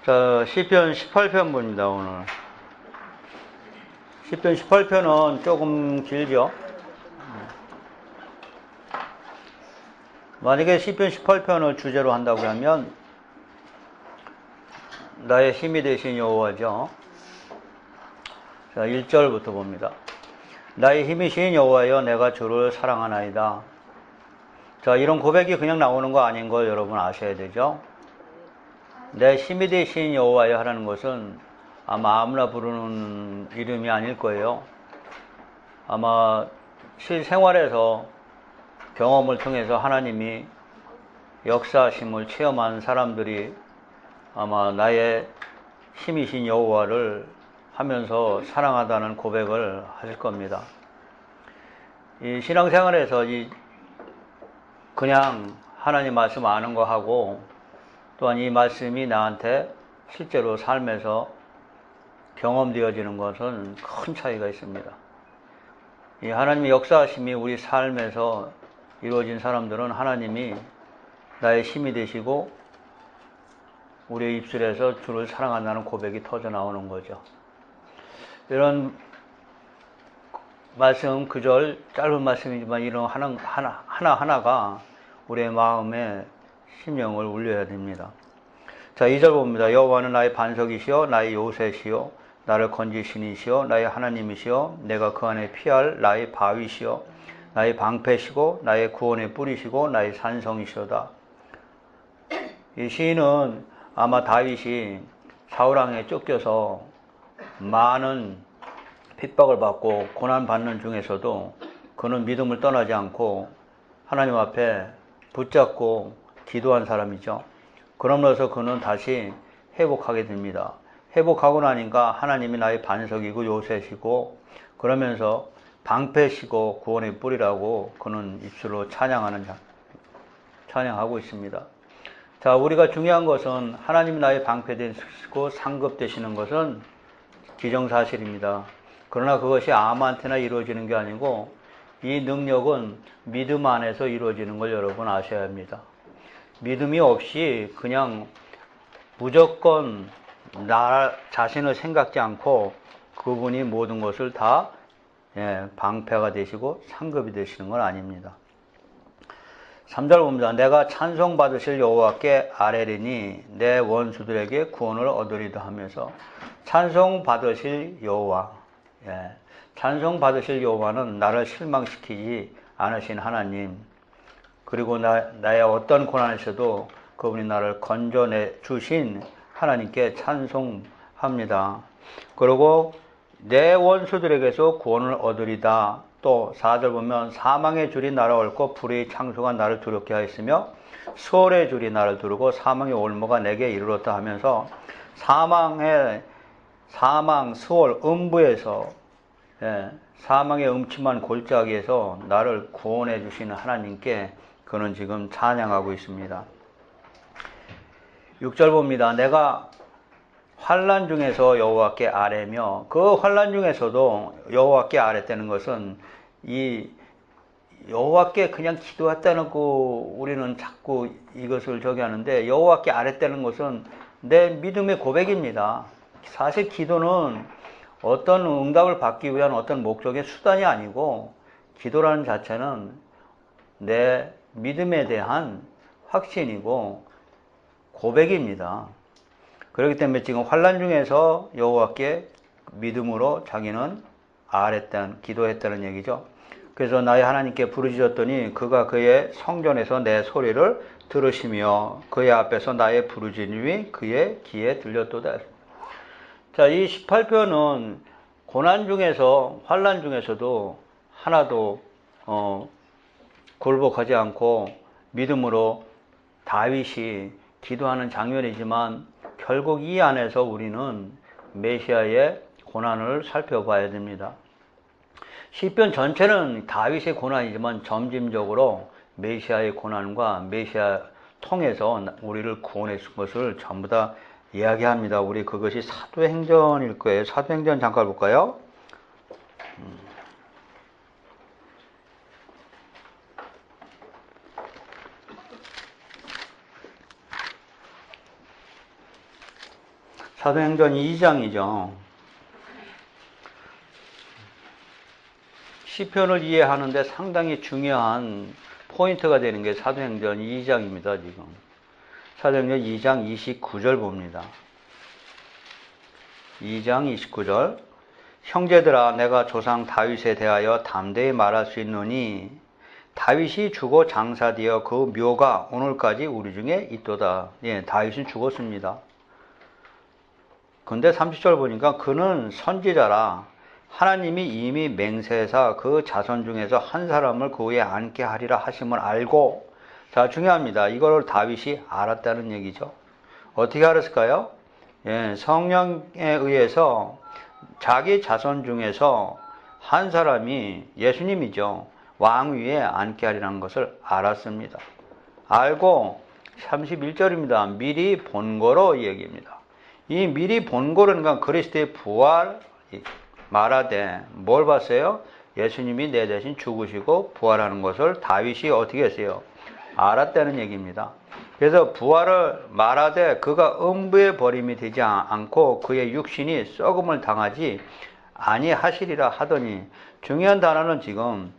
자, 시편 18편입니다, 오늘. 시편 18편은 조금 길죠? 만약에 시편 18편을 주제로 한다고 하면, 나의 힘이 되신 여호와죠. 자, 1절부터 봅니다. 나의 힘이신 여호와여, 내가 주를 사랑하나이다. 자, 이런 고백이 그냥 나오는 거 아닌 걸 여러분 아셔야 되죠? 내 힘이 되신 여호와여 하라는 것은 아마 아무나 부르는 이름이 아닐 거예요. 아마 실생활에서 경험을 통해서 하나님이 역사하심을 체험한 사람들이 아마 나의 힘이신 여호와를 하면서 사랑하다는 고백을 하실 겁니다. 이 신앙생활에서 그냥 하나님 말씀 아는 거 하고 또한 이 말씀이 나한테 실제로 삶에서 경험되어지는 것은 큰 차이가 있습니다. 이 하나님의 역사하심이 우리 삶에서 이루어진 사람들은 하나님이 나의 힘이 되시고 우리의 입술에서 주를 사랑한다는 고백이 터져 나오는 거죠. 이런 말씀, 그절 짧은 말씀이지만 이런 하나하나가 우리의 마음에 심령을 울려야 됩니다. 자, 2절 봅니다. 여호와는 나의 반석이시요 나의 요새시요 나를 건지시니시요 나의 하나님이시요 내가 그 안에 피할 나의 바위시요 나의 방패시고 나의 구원의 뿌리시고 나의 산성이시로다. 이 시인은 아마 다윗이 사울왕에 쫓겨서 많은 핍박을 받고 고난받는 중에서도 그는 믿음을 떠나지 않고 하나님 앞에 붙잡고 기도한 사람이죠. 그러면서 그는 다시 회복하게 됩니다. 회복하고 나니까 하나님이 나의 반석이고 요새시고 그러면서 방패시고 구원의 뿌리라고 그는 입술로 찬양하고 있습니다. 자, 우리가 중요한 것은 하나님이 나의 방패 되시고 상급 되시는 것은 기정사실입니다. 그러나 그것이 아무한테나 이루어지는 게 아니고 이 능력은 믿음 안에서 이루어지는 걸 여러분 아셔야 합니다. 믿음이 없이 그냥 무조건 나 자신을 생각지 않고 그분이 모든 것을 다 방패가 되시고 상급이 되시는 건 아닙니다. 3절 봅니다. 내가 찬송받으실 여호와께 아뢰리니 내 원수들에게 구원을 얻으리다 하면서 찬송받으실 여호와, 찬송받으실 여호와는 나를 실망시키지 않으신 하나님, 그리고 나의 어떤 고난에서도 그분이 나를 건져내 주신 하나님께 찬송합니다. 그리고 내 원수들에게서 구원을 얻으리다. 또 4절 보면 사망의 줄이 나를 얽고 불의 창수가 나를 두렵게 하였으며 수월의 줄이 나를 두르고 사망의 올무가 내게 이르렀다 하면서 사망, 수월, 음부에서 사망의 음침한 골짜기에서 나를 구원해 주시는 하나님께 그는 지금 찬양하고 있습니다. 6절 봅니다. 내가 환난 중에서 여호와께 아뢰며, 그 환난 중에서도 여호와께 아뢰다는 것은 이 여호와께 그냥 기도했다는 거 우리는 자꾸 이것을 저기 하는데, 여호와께 아뢰다는 것은 내 믿음의 고백입니다. 사실 기도는 어떤 응답을 받기 위한 어떤 목적의 수단이 아니고 기도라는 자체는 내 믿음에 대한 확신이고 고백입니다. 그렇기 때문에 지금 환난 중에서 여호와께 믿음으로 자기는 기도했다는 얘기죠. 그래서 나의 하나님께 부르짖었더니 그가 그의 성전에서 내 소리를 들으시며 그의 앞에서 나의 부르짖음이 그의 귀에 들렸도다. 자, 이 18편은 고난 중에서, 환난 중에서도 하나도 굴복하지 않고 믿음으로 다윗이 기도하는 장면이지만 결국 이 안에서 우리는 메시아의 고난을 살펴봐야 됩니다. 시편 전체는 다윗의 고난이지만 점진적으로 메시아의 고난과 메시아 통해서 우리를 구원해 준 것을 전부 다 이야기합니다. 우리 그것이 사도행전일 거예요. 사도행전 잠깐 볼까요? 사도행전 2장이죠. 시편을 이해하는데 상당히 중요한 포인트가 되는 게 사도행전 2장입니다. 지금 사도행전 2장 29절 봅니다. 2장 29절 형제들아 내가 조상 다윗에 대하여 담대히 말할 수 있노니 다윗이 죽어 장사되어 그 묘가 오늘까지 우리 중에 있도다. 예, 다윗은 죽었습니다. 근데 30절 보니까 그는 선지자라 하나님이 이미 맹세사 그 자손 중에서 한 사람을 그 위에 앉게 하리라 하심을 알고, 자 중요합니다. 이걸 다윗이 알았다는 얘기죠. 어떻게 알았을까요? 예, 성령에 의해서 자기 자손 중에서 한 사람이 예수님이죠. 왕 위에 앉게 하리라는 것을 알았습니다. 알고 31절입니다. 미리 본 거로 이 얘기입니다. 이 미리 본 거라는 건 그리스도의 부활 말하되 뭘 봤어요? 예수님이 내 대신 죽으시고 부활하는 것을 다윗이 어떻게 했어요? 알았다는 얘기입니다. 그래서 부활을 말하되 그가 음부에 버림이 되지 않고 그의 육신이 썩음을 당하지 아니하시리라 하더니, 중요한 단어는 지금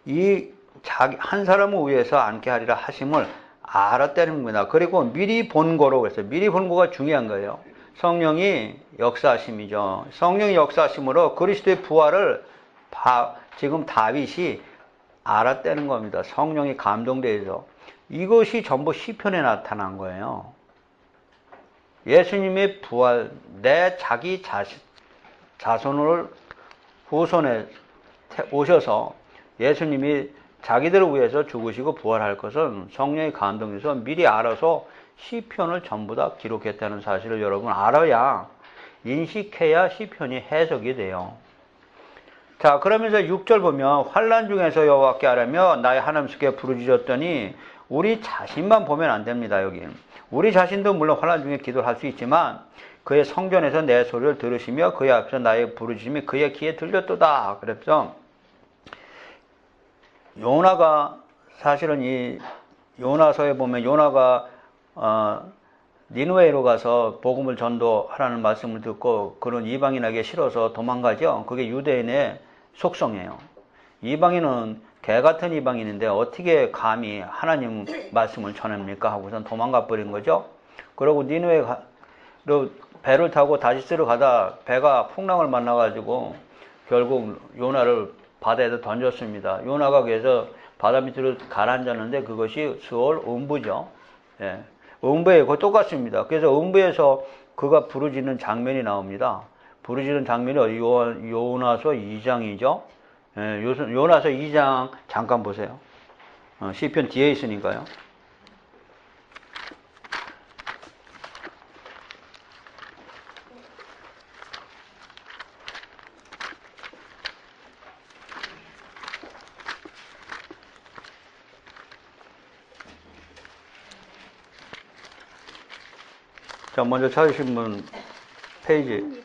이 자기 한 사람을 위해서 앉게 하리라 하심을 알았다는 겁니다. 그리고 미리 본 거로 그랬어요. 미리 본 거가 중요한 거예요. 성령이 역사하심이죠. 성령이 역사하심으로 그리스도의 부활을 지금 다윗이 알았다는 겁니다. 성령이 감동되어서. 이것이 전부 시편에 나타난 거예요. 예수님의 부활, 내 자기 자손을 후손에 오셔서 예수님이 자기들을 위해서 죽으시고 부활할 것은 성령이 감동해서 미리 알아서 시편을 전부 다 기록했다는 사실을 여러분 알아야, 인식해야 시편이 해석이 돼요. 자, 그러면서 6절 보면 환난 중에서 여호와께 아뢰며 나의 하나님께 부르짖었더니, 우리 자신만 보면 안 됩니다. 여기 우리 자신도 물론 환난 중에 기도를 할 수 있지만 그의 성전에서 내 소리를 들으시며 그의 앞에서 나의 부르짖음이 그의 귀에 들렸도다. 그랬죠. 요나가 사실은 이 요나서에 보면 요나가 니느웨로 가서 복음을 전도하라는 말씀을 듣고 그런 이방인에게 싫어서 도망가죠. 그게 유대인의 속성이에요. 이방인은 개 같은 이방인인데 어떻게 감히 하나님 말씀을 전합니까? 하고선 도망가 버린 거죠. 그리고 니느웨로 배를 타고 다시스로 가다 배가 풍랑을 만나가지고 결국 요나를 바다에서 던졌습니다. 요나가 그래서 바다 밑으로 가라앉았는데 그것이 스올 음부죠. 예. 음부에 그거 똑같습니다. 그래서 음부에서 그가 부르짖는 장면이 나옵니다. 부르짖는 장면이 요나서 2장이죠. 예, 요나서 2장 잠깐 보세요. 시편 뒤에 있으니까요. 자, 먼저 찾으신 분 페이지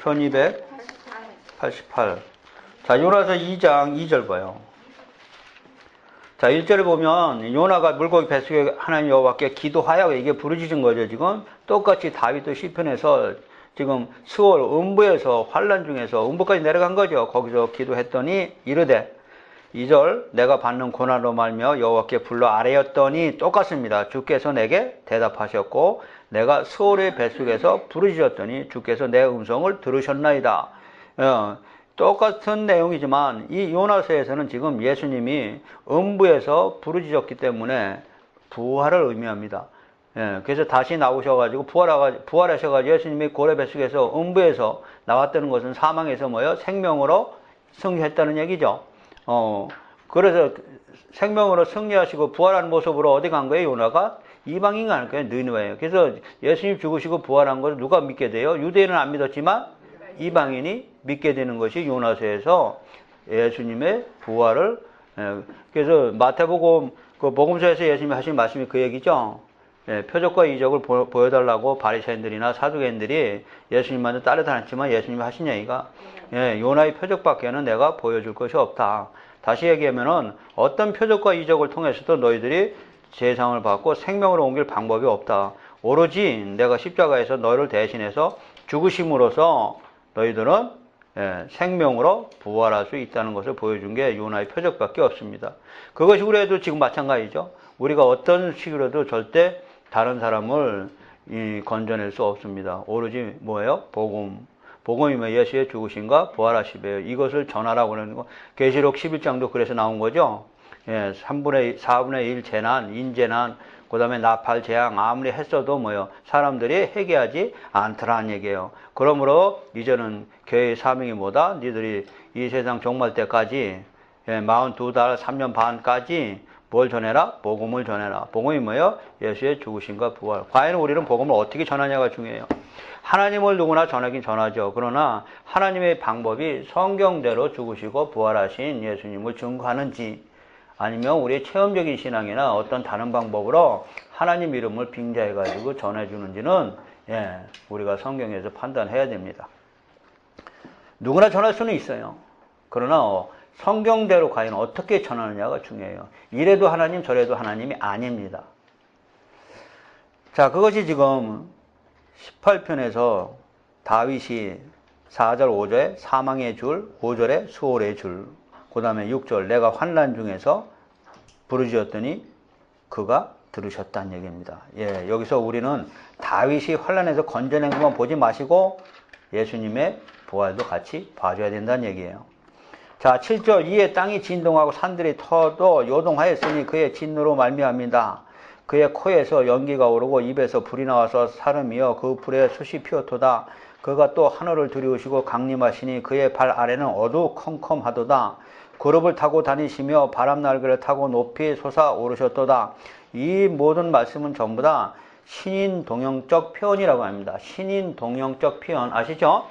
1288. 자, 요나서 2장 2절 봐요. 자, 1절에 보면 요나가 물고기 뱃속에 하나님 여호와께 기도하여 이게 부르짖은 거죠. 지금 똑같이 다윗도 시편에서 지금 스올 음부에서 환난 중에서 음부까지 내려간 거죠. 거기서 기도했더니 이르되 2절 내가 받는 고난으로 말며 여호와께 불러 아뢰었더니 똑같습니다. 주께서 내게 대답하셨고 내가 스올의 뱃속에서 부르짖었더니 주께서 내 음성을 들으셨나이다. 똑같은 내용이지만 이 요나서에서는 지금 예수님이 음부에서 부르짖었기 때문에 부활을 의미합니다. 그래서 다시 나오셔가지고 부활하셔가지고 예수님이 고래 뱃속에서 음부에서 나왔다는 것은 사망에서 뭐요? 생명으로 승리했다는 얘기죠. 그래서 생명으로 승리하시고 부활한 모습으로 어디 간 거예요? 요나가 이방인 간 거예요. 느느웨예요. 그래서 예수님 죽으시고 부활한 것을 누가 믿게 돼요? 유대인은 안 믿었지만 이방인이 믿게 되는 것이 요나서에서 예수님의 부활을. 그래서 마태복음 그 복음서에서 예수님이 하신 말씀이 그 얘기죠. 표적과 이적을 보여달라고 바리새인들이나 사두개인들이 예수님한테 따라다녔지만 예수님이 하신 얘기가 요나의 표적밖에는 내가 보여줄 것이 없다. 다시 얘기하면은 어떤 표적과 이적을 통해서도 너희들이 세상을 받고 생명으로 옮길 방법이 없다. 오로지 내가 십자가에서 너를 대신해서 죽으심으로써 너희들은 생명으로 부활할 수 있다는 것을 보여준 게 요나의 표적밖에 없습니다. 그것이 우리에도 지금 마찬가지죠. 우리가 어떤 식으로도 절대 다른 사람을 건져낼 수 없습니다. 오로지 뭐예요? 복음. 복음이면 예수의 죽으심과 부활하심이에요. 이것을 전하라고 하는 거. 계시록 11장도 그래서 나온 거죠. 4분의 1 재난, 인재난, 그 다음에 나팔, 재앙 아무리 했어도 뭐요? 사람들이 회개하지 않더라는 얘기예요. 그러므로 이제는 교회의 사명이 뭐다? 니들이 이 세상 종말 때까지 42달, 3년 반까지 뭘 전해라? 복음을 전해라. 복음이 뭐예요? 예수의 죽으심과 부활. 과연 우리는 복음을 어떻게 전하냐가 중요해요. 하나님을 누구나 전하긴 전하죠. 그러나 하나님의 방법이 성경대로 죽으시고 부활하신 예수님을 증거하는지 아니면 우리의 체험적인 신앙이나 어떤 다른 방법으로 하나님 이름을 빙자해가지고 전해주는지는 우리가 성경에서 판단해야 됩니다. 누구나 전할 수는 있어요. 그러나 성경대로 과연 어떻게 전하느냐가 중요해요. 이래도 하나님 저래도 하나님이 아닙니다. 자, 그것이 지금 18편에서 다윗이 4절 5절에 사망의 줄, 5절에 수월의 줄, 그 다음에 6절 내가 환난 중에서 부르짖었더니 그가 들으셨다는 얘기입니다. 여기서 우리는 다윗이 환난에서 건져낸 것만 보지 마시고 예수님의 부활도 같이 봐줘야 된다는 얘기예요. 자, 7절 이에 땅이 진동하고 산들이 터도 요동하였으니 그의 진노로 말미암이다. 그의 코에서 연기가 오르고 입에서 불이 나와서 사름이여 그 불에 숯이 피었도다. 그가 또 하늘을 두려우시고 강림하시니 그의 발 아래는 어두컴컴하도다. 그룹을 타고 다니시며 바람 날개를 타고 높이 솟아오르셨도다. 이 모든 말씀은 전부 다 신인 동형적 표현이라고 합니다. 신인 동형적 표현 아시죠?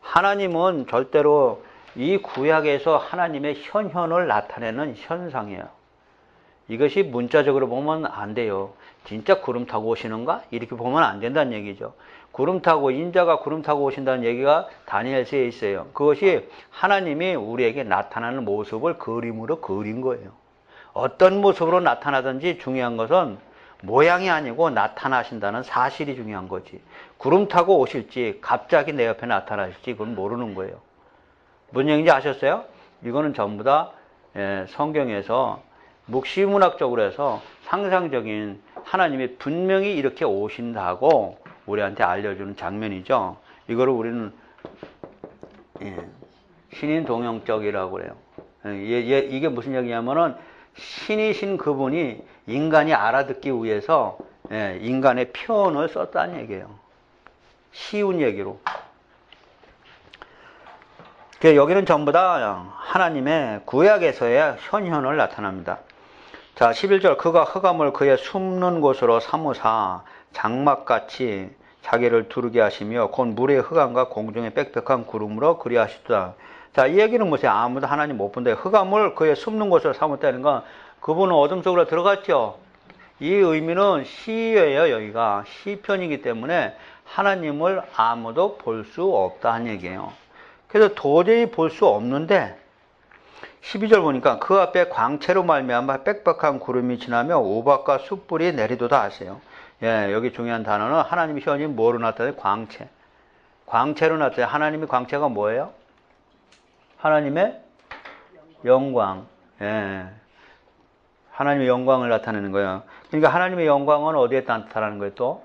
하나님은 절대로 이 구약에서 하나님의 현현을 나타내는 현상이에요. 이것이 문자적으로 보면 안 돼요. 진짜 구름 타고 오시는가? 이렇게 보면 안 된다는 얘기죠. 구름 타고 인자가 구름 타고 오신다는 얘기가 다니엘서에 있어요. 그것이 하나님이 우리에게 나타나는 모습을 그림으로 그린 거예요. 어떤 모습으로 나타나든지 중요한 것은 모양이 아니고 나타나신다는 사실이 중요한 거지. 구름 타고 오실지 갑자기 내 옆에 나타나실지 그건 모르는 거예요. 무슨 얘기인지 아셨어요? 이거는 전부 다 성경에서 묵시문학적으로 해서 상상적인 하나님이 분명히 이렇게 오신다고 우리한테 알려주는 장면이죠. 이거를 우리는 신인 동형적이라고 그래요. 이게 무슨 얘기냐면은 신이신 그분이 인간이 알아듣기 위해서 인간의 표현을 썼다는 얘기예요. 쉬운 얘기로. 여기는 전부 다 하나님의 구약에서의 현현을 나타납니다. 자, 11절 그가 흑암을 그의 숨는 곳으로 삼으사 장막같이 자기를 두르게 하시며 곧 물의 흑암과 공중의 빽빽한 구름으로 그리하시도다. 자, 이 얘기는 뭐세요? 아무도 하나님 못 본다. 흑암을 그의 숨는 곳으로 삼았다는 건 그분은 어둠 속으로 들어갔죠. 이 의미는 시예요. 여기가 시편이기 때문에 하나님을 아무도 볼 수 없다는 얘기예요. 그래서 도저히 볼 수 없는데 12절 보니까 그 앞에 광채로 말미암아 빽빽한 구름이 지나며 우박과 숯불이 내리도다 하세요. 여기 중요한 단어는 하나님이 현이 뭐로 나타나요? 광채. 광채로 나타나요. 하나님의 광채가 뭐예요? 하나님의 영광. 하나님의 영광을 나타내는 거예요. 그러니까 하나님의 영광은 어디에 나타나는 거예요? 또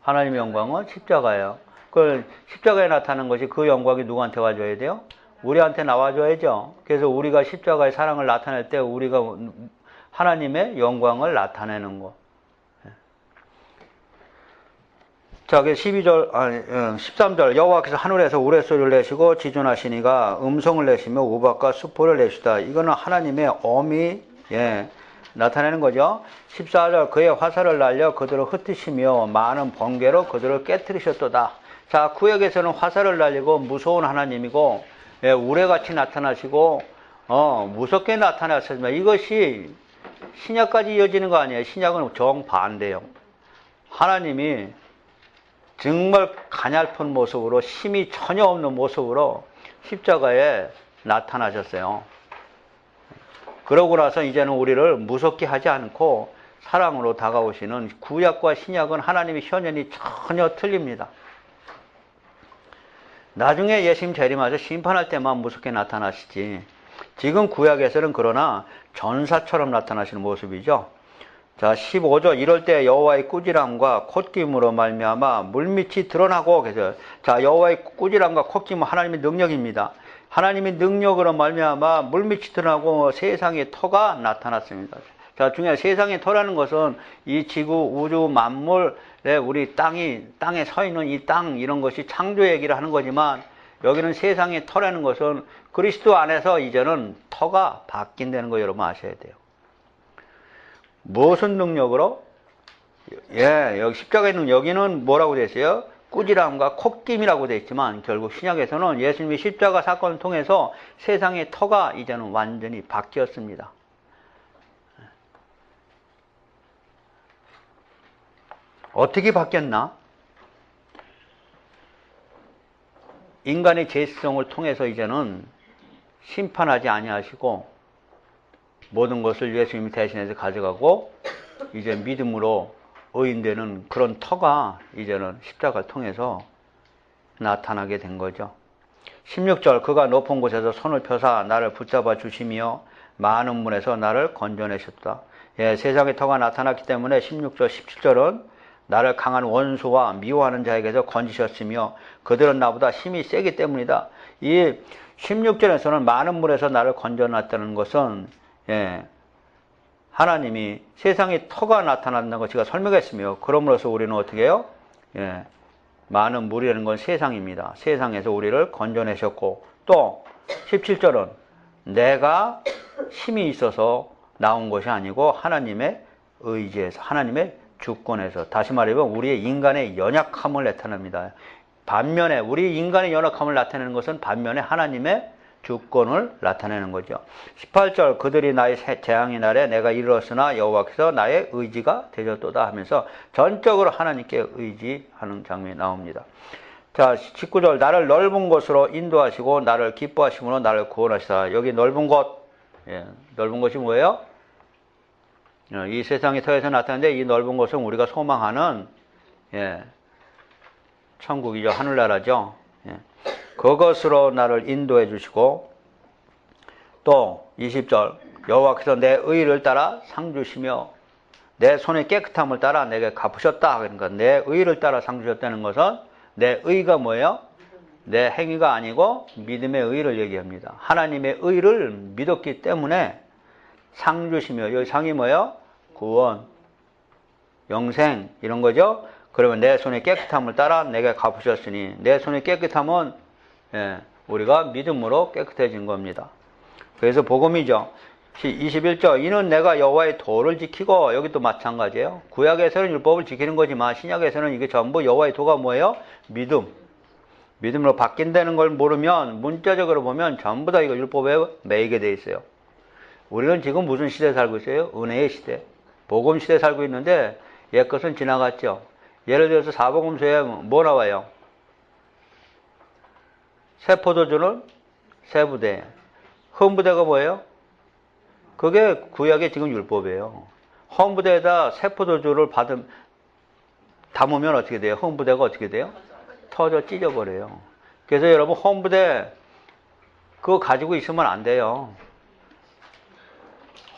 하나님의 영광은 십자가예요. 그 십자가에 나타나는 것이 그 영광이 누구한테 와줘야 돼요? 우리한테 나와줘야죠. 그래서 우리가 십자가의 사랑을 나타낼 때 우리가 하나님의 영광을 나타내는 거. 자, 13절 여호와께서 하늘에서 우레소리를 내시고 지존하시니가 음성을 내시며 우박과 수포를 내시다. 이거는 하나님의 엄이 나타내는 거죠. 14절 그의 화살을 날려 그들을 흩으시며 많은 번개로 그들을 깨뜨리셨도다. 자, 구약에서는 화살을 날리고 무서운 하나님이고 우레같이 나타나시고 무섭게 나타나셨지만 이것이 신약까지 이어지는 거 아니에요. 신약은 정반대예요. 하나님이 정말 가냘픈 모습으로 힘이 전혀 없는 모습으로 십자가에 나타나셨어요. 그러고 나서 이제는 우리를 무섭게 하지 않고 사랑으로 다가오시는 구약과 신약은 하나님의 현현이 전혀 틀립니다. 나중에 예수님 재림하셔 심판할 때만 무섭게 나타나시지. 지금 구약에서는 그러나 전사처럼 나타나시는 모습이죠. 자, 15절 이럴 때 여호와의 꾸지람과 콧김으로 말미암아 물밑이 드러나고 그래서 자, 여호와의 꾸지람과 콧김은 하나님의 능력입니다. 하나님의 능력으로 말미암아 물밑이 드러나고 세상의 터가 나타났습니다. 자, 중요한 세상의 터라는 것은 이 지구, 우주, 만물에 우리 땅에 서 있는 이 땅 이런 것이 창조 얘기를 하는 거지만 여기는 세상의 터라는 것은 그리스도 안에서 이제는 터가 바뀐다는 거 여러분 아셔야 돼요. 무슨 능력으로? 예, 여기 십자가에 있는 여기는 뭐라고 되어 있어요? 꾸지람과 콧김이라고 되어 있지만 결국 신약에서는 예수님의 십자가 사건을 통해서 세상의 터가 이제는 완전히 바뀌었습니다. 어떻게 바뀌었나? 인간의 죄성을 통해서 이제는 심판하지 아니하시고 모든 것을 예수님이 대신해서 가져가고 이제 믿음으로 의인되는 그런 터가 이제는 십자가를 통해서 나타나게 된 거죠. 16절 그가 높은 곳에서 손을 펴사 나를 붙잡아 주시며 많은 문에서 나를 건져내셨다. 예, 세상의 터가 나타났기 때문에 16절 17절은 나를 강한 원수와 미워하는 자에게서 건지셨으며 그들은 나보다 힘이 세기 때문이다. 이 16절에서는 많은 물에서 나를 건져놨다는 것은 예, 하나님이 세상에 터가 나타난다는 걸 제가 설명했으며 그럼으로써 우리는 어떻게 해요? 예, 많은 물이라는 건 세상입니다. 세상에서 우리를 건져내셨고 또 17절은 내가 힘이 있어서 나온 것이 아니고 하나님의 의지에서 하나님의 주권에서 다시 말하면 우리의 인간의 연약함을 나타냅니다. 반면에 우리 인간의 연약함을 나타내는 것은 반면에 하나님의 주권을 나타내는 거죠. 18절 그들이 나의 재앙의 날에 내가 이르렀으나 여호와께서 나의 의지가 되셨도다 하면서 전적으로 하나님께 의지하는 장면이 나옵니다. 자, 19절 나를 넓은 곳으로 인도하시고 나를 기뻐하심으로 나를 구원하시다. 여기 넓은 곳, 예, 넓은 곳이 뭐예요? 이 세상의 터에서 나타나는데 이 넓은 곳은 우리가 소망하는 예, 천국이죠. 하늘나라죠. 예. 그것으로 나를 인도해 주시고 또 20절 여호와께서 내 의를 따라 상 주시며 내 손의 깨끗함을 따라 내게 갚으셨다. 그러니까 내 의를 따라 상 주셨다는 것은 내 의가 뭐예요? 내 행위가 아니고 믿음의 의를 얘기합니다. 하나님의 의를 믿었기 때문에 상 주시며 여기 상이 뭐예요? 구원, 영생 이런 거죠. 그러면 내 손의 깨끗함을 따라 내게 갚으셨으니 내 손의 깨끗함은 예, 우리가 믿음으로 깨끗해진 겁니다. 그래서 복음이죠. 21절 이는 내가 여호와의 도를 지키고 여기도 마찬가지예요. 구약에서는 율법을 지키는 거지만 신약에서는 이게 전부 여호와의 도가 뭐예요? 믿음으로 바뀐다는 걸 모르면 문자적으로 보면 전부 다 이거 율법에 매이게 돼 있어요. 우리는 지금 무슨 시대에 살고 있어요? 은혜의 시대. 복음 시대에 살고 있는데 옛 것은 지나갔죠. 예를 들어서 사복음서에 뭐 나와요? 새 포도주는 새 부대. 흠 부대가 뭐예요? 그게 구약의 지금 율법이에요. 흠 부대에다 새 포도주를 담으면 어떻게 돼요? 흠 부대가 어떻게 돼요? 터져 찢어버려요. 그래서 여러분 흠 부대 그거 가지고 있으면 안 돼요.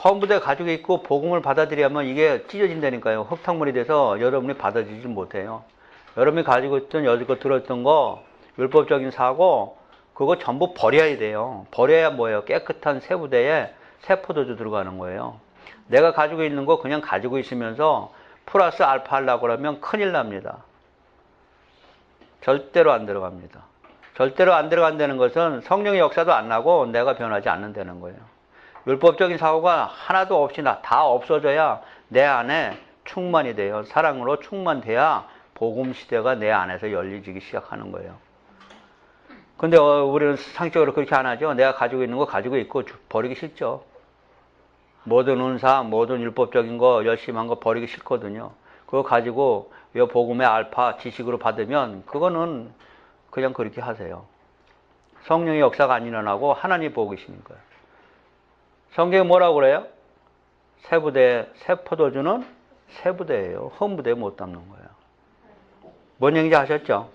험부대 가지고 있고 복음을 받아들이면 이게 찢어진다니까요. 흙탕물이 돼서 여러분이 받아들이지 못해요. 여러분이 가지고 있던 여지껏 들었던 거 율법적인 사고 그거 전부 버려야 돼요. 버려야 뭐예요? 깨끗한 새 부대에 새 포도주 들어가는 거예요. 내가 가지고 있는 거 그냥 가지고 있으면서 플러스 알파 하려고 그러면 큰일 납니다. 절대로 안 들어갑니다. 절대로 안 들어간다는 것은 성령의 역사도 안 나고 내가 변하지 않는다는 거예요. 율법적인 사고가 하나도 없이 다 없어져야 내 안에 충만이 돼요. 사랑으로 충만돼야 복음 시대가 내 안에서 열리기 시작하는 거예요. 근데 우리는 상식적으로 그렇게 안 하죠. 내가 가지고 있는 거 가지고 있고 버리기 싫죠. 모든 은사, 모든 율법적인 거 열심히 한 거 버리기 싫거든요. 그거 가지고 이 복음의 알파 지식으로 받으면 그거는 그냥 그렇게 하세요. 성령의 역사가 안 일어나고 하나님 보고 계시는 거예요. 성경에 뭐라고 그래요? 새 부대, 새 포도주는 세부대예요. 헌부대에 못 담는 거예요. 뭔 얘기인지 아셨죠?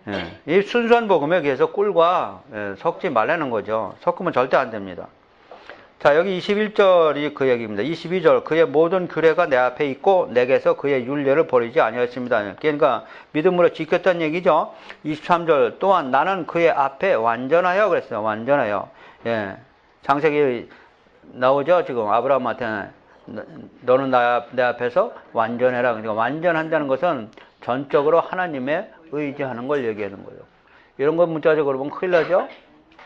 예. 이 순수한 복음에 비해서 꿀과 섞지 말라는 거죠. 섞으면 절대 안 됩니다. 자, 여기 21절이 그 얘기입니다. 22절, 그의 모든 규례가 내 앞에 있고 내게서 그의 율례를 버리지 아니하였습니다. 그러니까 믿음으로 지켰다는 얘기죠. 23절, 또한 나는 그의 앞에 완전하여 그랬어요. 완전하여. 예. 창세기 나오죠. 지금 아브라함한테 너는 내 앞에서 완전해라. 그러니까 완전한다는 것은 전적으로 하나님의 의지하는 걸 얘기하는 거예요. 이런 건 문자적으로 보면 큰일 나죠.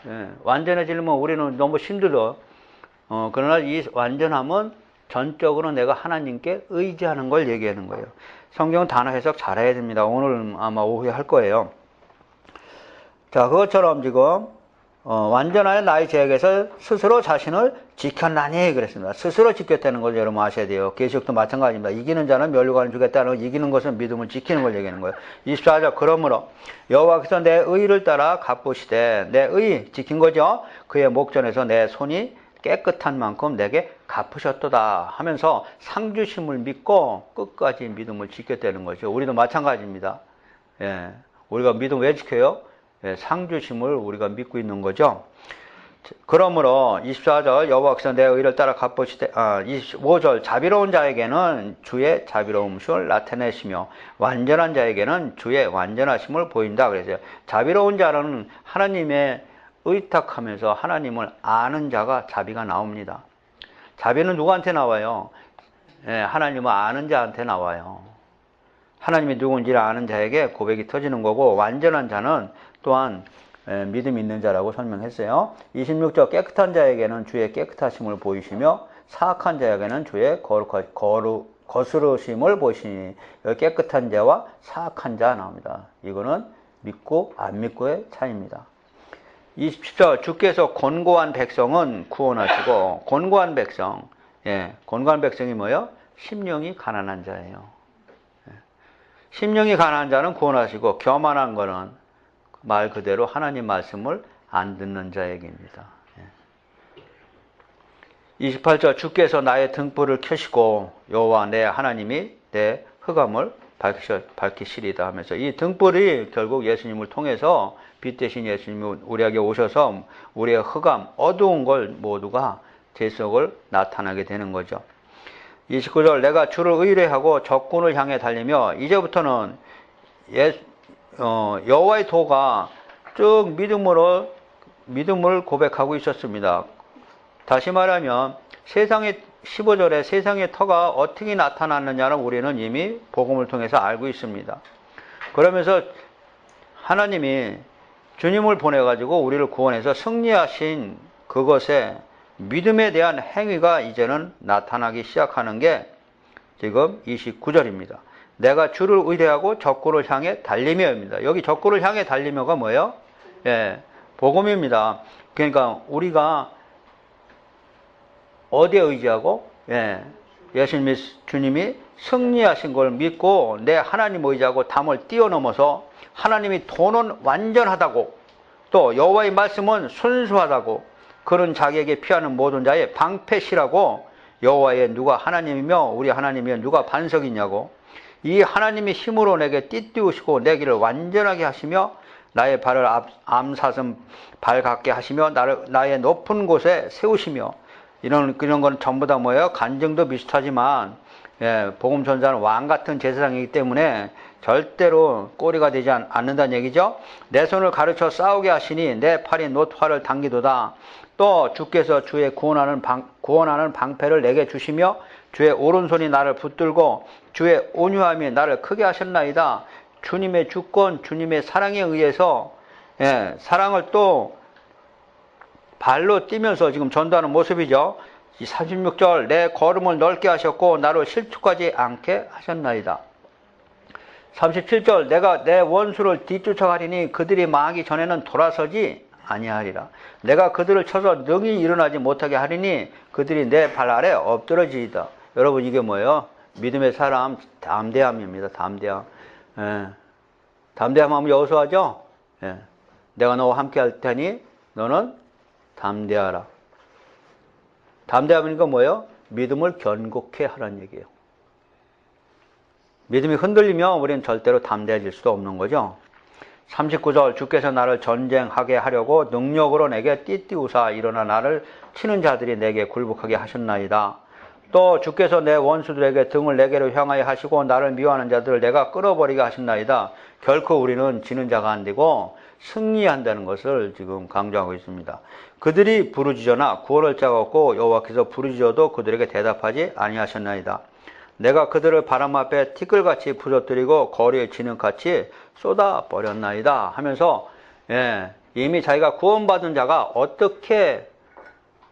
예. 완전해지려면 우리는 너무 힘들어. 그러나 이 완전함은 전적으로 내가 하나님께 의지하는 걸 얘기하는 거예요. 성경은 단어 해석 잘해야 됩니다. 오늘 아마 오후에 할 거예요. 자, 그것처럼 지금 완전하여 나의 제약에서 스스로 자신을 지켰나니 그랬습니다. 스스로 지켰다는 걸 여러분 아셔야 돼요. 계시록도 마찬가지입니다. 이기는 자는 멸류관을 주겠다는 거, 이기는 것은 믿음을 지키는 걸 얘기하는 거예요. 24절, 그러므로 여호와께서 내 의를 따라 갚으시되, 내 의 지킨 거죠. 그의 목전에서 내 손이 깨끗한 만큼 내게 갚으셨도다 하면서 상주심을 믿고 끝까지 믿음을 지켰다는 거죠. 우리도 마찬가지입니다. 예, 우리가 믿음 왜 지켜요? 예, 상주심을 우리가 믿고 있는 거죠. 그러므로 24절 여호와께서 내 의를 따라 갚으시되 25절 자비로운 자에게는 주의 자비로움을 나타내시며 완전한 자에게는 주의 완전하심을 보인다 그랬어요. 자비로운 자는 하나님의 의탁하면서 하나님을 아는 자가 자비가 나옵니다. 자비는 누구한테 나와요? 예, 하나님을 아는 자한테 나와요. 하나님이 누군지를 아는 자에게 고백이 터지는 거고, 완전한 자는 또한 믿음 있는 자라고 설명했어요. 26절 깨끗한 자에게는 주의 깨끗하심을 보이시며 사악한 자에게는 주의 거스르심을 보시니, 여기 깨끗한 자와 사악한 자 나옵니다. 이거는 믿고 안 믿고의 차이입니다. 27절 주께서 곤고한 백성은 구원하시고, 곤고한 백성, 예, 곤고한 백성이 뭐예요? 심령이 가난한 자예요. 예. 심령이 가난한 자는 구원하시고, 교만한 거는 말 그대로 하나님 말씀을 안 듣는 자 얘기입니다. 예. 28절 주께서 나의 등불을 켜시고 여호와 내 하나님이 내 흑암을 밝히시리다 하면서, 이 등불이 결국 예수님을 통해서 빛 대신 예수님이 우리에게 오셔서 우리의 흑암, 어두운 걸 모두가 제 속을 나타나게 되는 거죠. 29절 내가 주를 의뢰하고 적군을 향해 달리며, 이제부터는 여호와의 도가 쭉 믿음을 고백하고 있었습니다. 다시 말하면 15절에 세상의 터가 어떻게 나타났느냐는 우리는 이미 복음을 통해서 알고 있습니다. 그러면서 하나님이 주님을 보내가지고 우리를 구원해서 승리하신 그것에 믿음에 대한 행위가 이제는 나타나기 시작하는 게 지금 29절입니다. 내가 주를 의뢰하고 적군을 향해 달리며입니다. 여기 적군을 향해 달리며가 뭐예요? 예, 복음입니다. 그러니까 우리가 어디에 의지하고? 예, 예수님이, 주님이 승리하신 걸 믿고 내 하나님 의지하고 담을 뛰어넘어서 하나님이 도는 완전하다고, 또 여호와의 말씀은 순수하다고, 그런 자기에게 피하는 모든 자의 방패시라고, 여호와의 누가 하나님이며 우리 하나님이며 누가 반석이냐고, 이 하나님의 힘으로 내게 띠띠우시고 내 길을 완전하게 하시며 나의 발을 암사슴 발 같게 하시며 나의 높은 곳에 세우시며, 이런 건 전부 다 뭐예요? 간증도 비슷하지만, 예, 복음 전자는 왕 같은 제사장이기 때문에 절대로 꼬리가 되지 않는다는 얘기죠. 내 손을 가르쳐 싸우게 하시니 내 팔이 놋화를 당기도다. 또 주께서 주의 구원하는 방패를 내게 주시며 주의 오른손이 나를 붙들고 주의 온유함이 나를 크게 하셨나이다. 주님의 주권, 주님의 사랑에 의해서, 예, 사랑을 또 발로 뛰면서 지금 전도하는 모습이죠. 36절 내 걸음을 넓게 하셨고 나를 실족하지 않게 하셨나이다. 37절 내가 내 원수를 뒤쫓아가리니 그들이 망하기 전에는 돌아서지 아니하리라. 내가 그들을 쳐서 능히 일어나지 못하게 하리니 그들이 내 발 아래 엎드러지이다. 여러분, 이게 뭐예요? 믿음의 사람 담대함입니다. 담대함. 예. 담대함 하면 여기서 하죠? 예. 내가 너와 함께 할 테니 너는 담대하라. 담대함이니까 뭐예요? 믿음을 견고케 하라는 얘기예요. 믿음이 흔들리면 우리는 절대로 담대해질 수도 없는 거죠. 39절 주께서 나를 전쟁하게 하려고 능력으로 내게 띠띠우사 일어나 나를 치는 자들이 내게 굴복하게 하셨나이다. 또 주께서 내 원수들에게 등을 내게로 향하여 하시고 나를 미워하는 자들을 내가 끌어버리게 하셨나이다. 결코 우리는 지는 자가 안 되고 승리한다는 것을 지금 강조하고 있습니다. 그들이 부르짖으나 구원할 자가 없고 여호와께서 부르짖어도 그들에게 대답하지 아니하셨나이다. 내가 그들을 바람 앞에 티끌같이 부서뜨리고 거리에 진흙같이 쏟아버렸나이다 하면서 이미 자기가 구원받은 자가 어떻게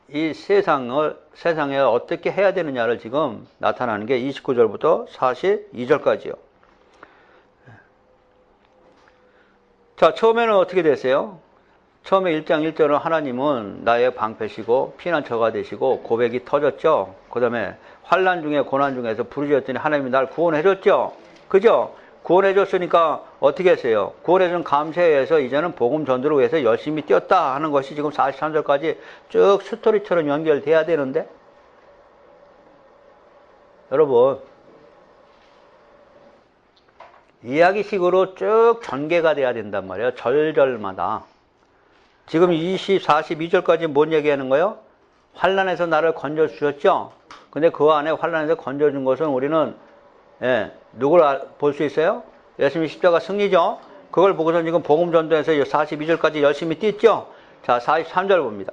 이 세상에 어떻게 해야 되느냐를 지금 나타나는 게 29절부터 42절까지요. 자, 처음에는 어떻게 됐어요? 처음에 1장 1절은 하나님은 나의 방패시고 피난처가 되시고 고백이 터졌죠. 그 다음에 환난 중에 고난 중에서 부르짖었더니 하나님이 날 구원해줬죠. 그죠? 구원해줬으니까 어떻게 했어요? 구원해준 감사에 의해서 이제는 복음 전도를 위해서 열심히 뛰었다 하는 것이 지금 43절까지 쭉 스토리처럼 연결돼야 되는데 여러분 이야기식으로 쭉 전개가 돼야 된단 말이에요. 절절마다. 지금 42절까지 뭔 얘기하는 거예요? 환난에서 나를 건져주셨죠? 근데 그 안에 환난에서 건져준 것은 우리는 누굴 볼 수 있어요? 예수님 십자가 승리죠? 그걸 보고서 지금 복음 전도에서 42절까지 열심히 뛰었죠? 자, 43절 봅니다.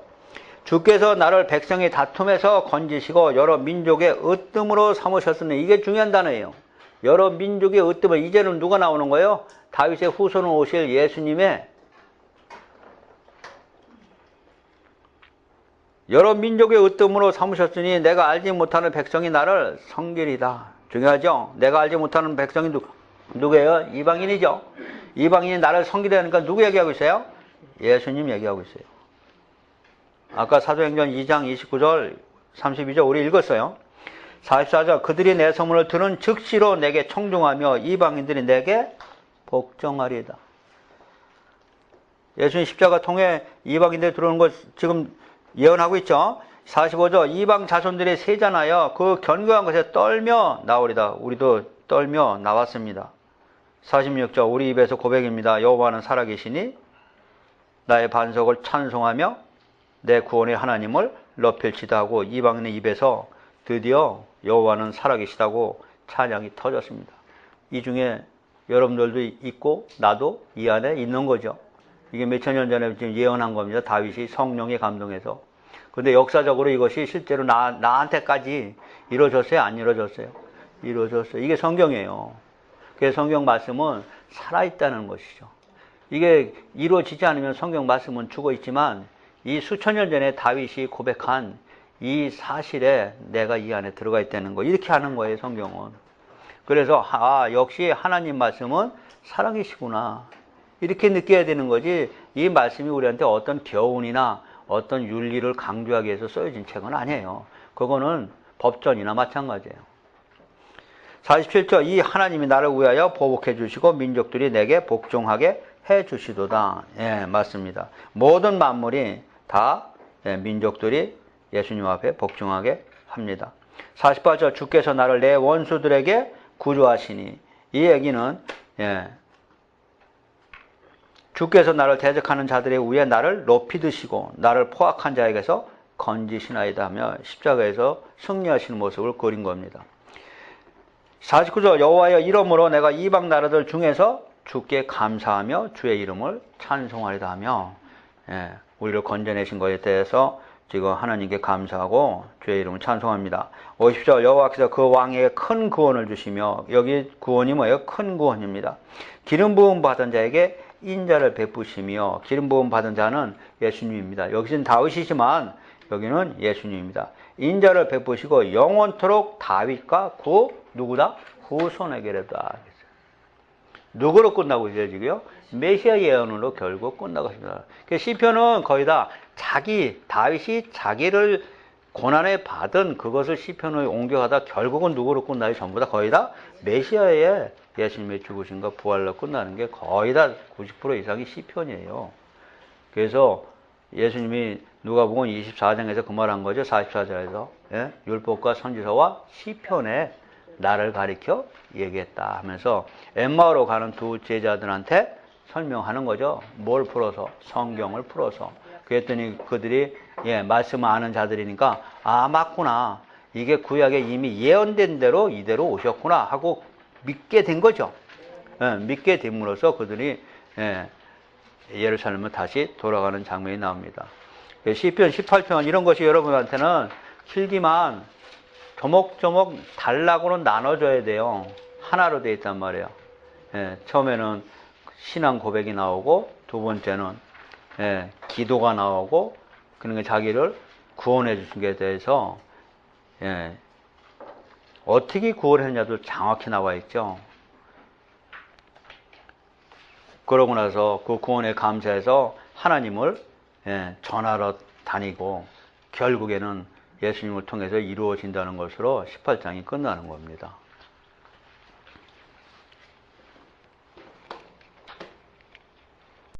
주께서 나를 백성의 다툼에서 건지시고 여러 민족의 으뜸으로 삼으셨으니 이게 중요한 단어예요. 여러 민족의 으뜸을 이제는 누가 나오는 거예요? 다윗의 후손으로 오실 예수님의 여러 민족의 으뜸으로 삼으셨으니 내가 알지 못하는 백성이 나를 섬기리다. 중요하죠? 내가 알지 못하는 백성이 누구예요? 이방인이죠. 이방인이 나를 섬기려니까 누구 얘기하고 있어요? 예수님 얘기하고 있어요. 아까 사도행전 2장 29절 32절 우리 읽었어요. 44절 그들이 내 소문을 들은 즉시로 내게 청종하며 이방인들이 내게 복종하리이다. 예수님 십자가 통해 이방인들이 들어오는 것 지금 예언하고 있죠. 45절 이방 자손들이 세잔하여 그 견고한 것에 떨며 나오리다. 우리도 떨며 나왔습니다. 46절 우리 입에서 고백입니다. 여호와는 살아계시니 나의 반석을 찬송하며 내 구원의 하나님을 높일지다 하고 이방인의 입에서 드디어 여호와는 살아계시다고 찬양이 터졌습니다. 이 중에 여러분들도 있고 나도 이 안에 있는 거죠. 이게 몇천 년 전에 지금 예언한 겁니다. 다윗이 성령에 감동해서. 근데 역사적으로 이것이 실제로 나한테까지 이루어졌어요? 안 이루어졌어요? 이루어졌어요. 이게 성경이에요. 그래서 성경 말씀은 살아있다는 것이죠. 이게 이루어지지 않으면 성경 말씀은 죽어있지만 이 수천 년 전에 다윗이 고백한 이 사실에 내가 이 안에 들어가 있다는 거. 이렇게 하는 거예요, 성경은. 그래서 역시 하나님 말씀은 살아계시구나. 이렇게 느껴야 되는 거지 이 말씀이 우리한테 어떤 교훈이나 어떤 윤리를 강조하기 위해서 써진 책은 아니에요. 그거는 법전이나 마찬가지예요. 47절 이 하나님이 나를 위하여 보복해 주시고 민족들이 내게 복종하게 해 주시도다. 예, 맞습니다. 모든 만물이 다 민족들이 예수님 앞에 복종하게 합니다. 48절 주께서 나를 내 원수들에게 구주하시니 이 얘기는 주께서 나를 대적하는 자들의 위에 나를 높이 드시고 나를 포악한 자에게서 건지시나이다 하며 십자가에서 승리하시는 모습을 그린 겁니다. 49절 여호와여 이러므로 내가 이방 나라들 중에서 주께 감사하며 주의 이름을 찬송하리다 하며 우리를 건져내신 것에 대해서 지금 하나님께 감사하고 주의 이름을 찬송합니다. 50절 여호와께서 그 왕에게 큰 구원을 주시며 여기 구원이 뭐예요? 큰 구원입니다. 기름 부음 받은 자에게 인자를 베푸시며 기름 부음 받은 자는 예수님입니다. 여기는 다윗이지만 여기는 예수님입니다. 인자를 베푸시고 영원토록 다윗과 누구다? 후손에게라다. 누구로 끝나고 있어요 지금요? 메시아 예언으로 결국 끝나고 있습니다. 시편은 거의 다 다윗이 자기를 고난에 받은 그것을 시편을 옮겨가다 결국은 누구로 끝나요? 전부 다 거의 다 메시아의 예수님의 죽으심과 부활로 끝나는 게 거의 다 90% 이상이 시편이에요. 그래서 예수님이 누가복음 24장에서 그 말한 거죠. 44절에서 율법과 선지서와 시편에 나를 가리켜 얘기했다 하면서 엠마오로 가는 두 제자들한테 설명하는 거죠. 뭘 풀어서? 성경을 풀어서. 그랬더니 그들이 말씀을 아는 자들이니까 아 맞구나. 이게 구약에 이미 예언된 대로 이대로 오셨구나 하고 믿게 된 거죠. 믿게 됨으로써 그들이 예루살렘을 다시 돌아가는 장면이 나옵니다. 시편 18편 이런 것이 여러분한테는 길지만 조목조목 단락으로 나눠줘야 돼요. 하나로 되어 있단 말이에요. 처음에는 신앙 고백이 나오고 두 번째는 기도가 나오고 그러니까 자기를 구원해 주신 것에 대해서 어떻게 구원했냐도 정확히 나와 있죠. 그러고 나서 그 구원에 감사해서 하나님을 전하러 다니고 결국에는 예수님을 통해서 이루어진다는 것으로 18장이 끝나는 겁니다.